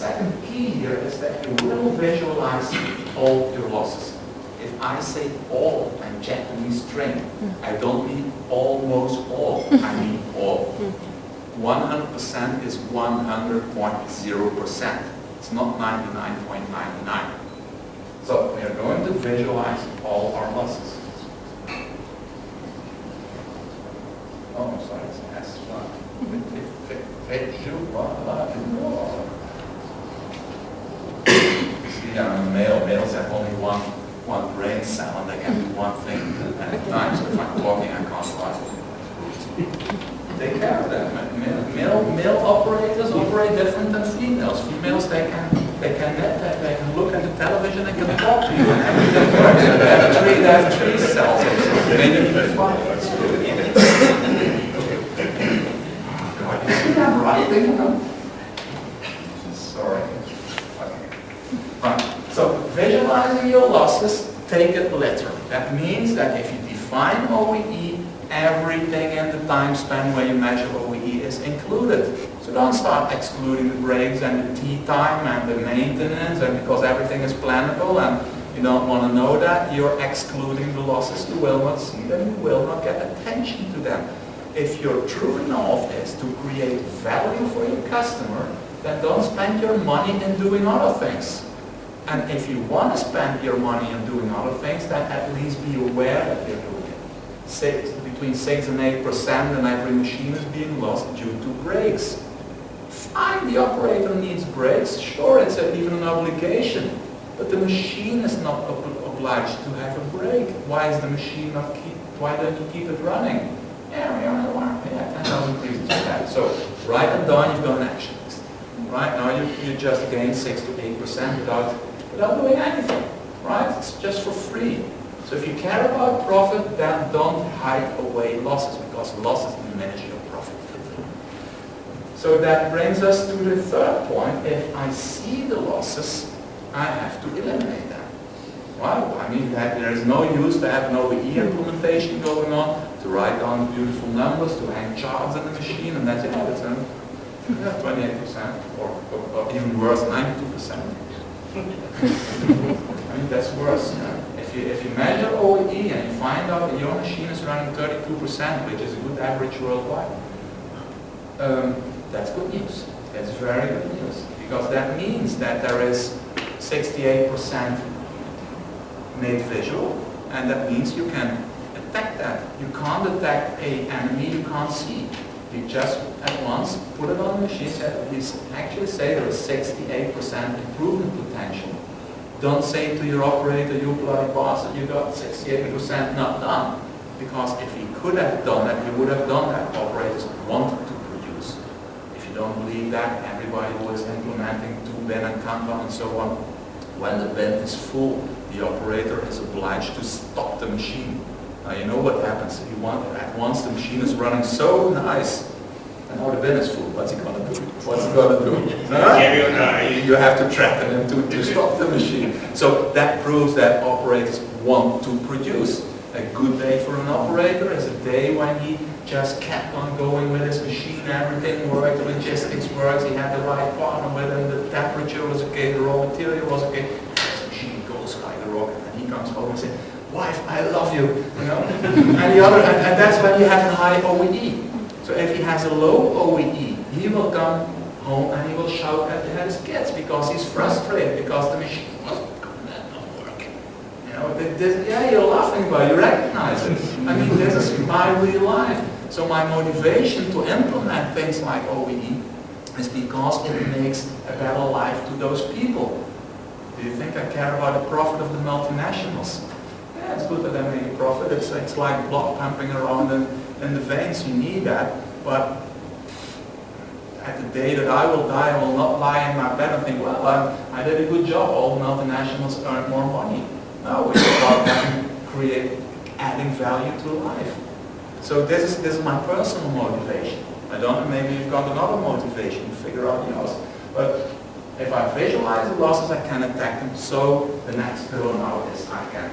second key here is that you will visualize all your losses. If I say all in Japanese string, I don't mean almost all, I mean all. 100% is 100.0%. It's not 99.99. So we are going to visualize all our losses. Oh, I'm sorry, it's S1. See, I'm a male. Males have only one brain cell and they can do one thing at a time. So if I'm talking, I can't write. Take care of that. Male operators operate different than females. Females, they can look at the television and can talk to you and everything works. They have three cells or so. Maybe even five. God, you see that writing? Sorry. Okay. Right. So visualizing your losses, take it literally. That means that if you define OEE, everything in the time span where you measure OEE is included. So don't start excluding the breaks and the tea time and the maintenance, and because everything is plannable and you don't want to know that, you're excluding the losses. You will not see them, you will not get attention to them. If your true north is to create value for your customer, then don't spend your money in doing other things. And if you want to spend your money in doing other things, then at least be aware that you're doing it. Between 6 and 8% and every machine is being lost due to breaks. Fine, the operator needs breaks. Sure, it's even an obligation. But the machine is not obliged to have a break. Why is the machine not why don't you keep it running? Yeah, 10,000 reasons for that. So write it down, you've got an action list. Right now you just gain 6 to 8% without doing anything. Right? It's just for free. So if you care about profit, then don't hide away losses, because losses diminish your profit. So that brings us to the third point. If I see the losses, I have to eliminate them. Well, I mean that there is no use to have an OEE implementation going on, to write down beautiful numbers, to hang charts in the machine, and that's it. It's 28%, or even worse, 92%. I mean, that's worse. If you measure OEE and you find out that your machine is running 32%, which is a good average worldwide, that's good news. That's very good news. Because that means that there is 68% made visual, and that means you can attack that. You can't attack an enemy you can't see. You just at once put it on the machine and actually say there is 68% improvement potential. Don't say to your operator, you bloody bastard, you got 68% not done. Because if he could have done that, he would have done that. Operators wanted to produce. If you don't believe that, everybody who is implementing 2-bin and Kanban and so on, when the bin is full, the operator is obliged to stop the machine. Now you know what happens. At once the machine is running so nice, and now the bin is full. What's he going to do? What's he going to do? You have to threaten him to stop the machine. So that proves that operators want to produce. A good day for an operator is a day when he just kept on going with his machine. Everything worked, the logistics worked, he had the right partner with him, the temperature was okay, the raw material was okay. His machine goes like a rocket, and he comes home and says, "Wife, I love you," you know. and that's when you have a high OEE. So if he has a low OEE, he will come home and he will shout at his kids because he's frustrated because the machine wasn't working. You know, yeah, you're laughing, but you recognize it. I mean, this is my real life. So my motivation to implement things like OEE is because it makes a better life to those people. Do you think I care about the profit of the multinationals? Yeah, it's good that they make a profit. It's like blood pumping around in the veins. You need that. But at the day that I will die, I will not lie in my bed and think, well, I did a good job. All multinationals earned more money. No, it's about adding value to life. So this is my personal motivation. I don't know, maybe you've got another motivation to figure out yours. But if I visualize the losses, I can attack them. So the next hurdle now is I can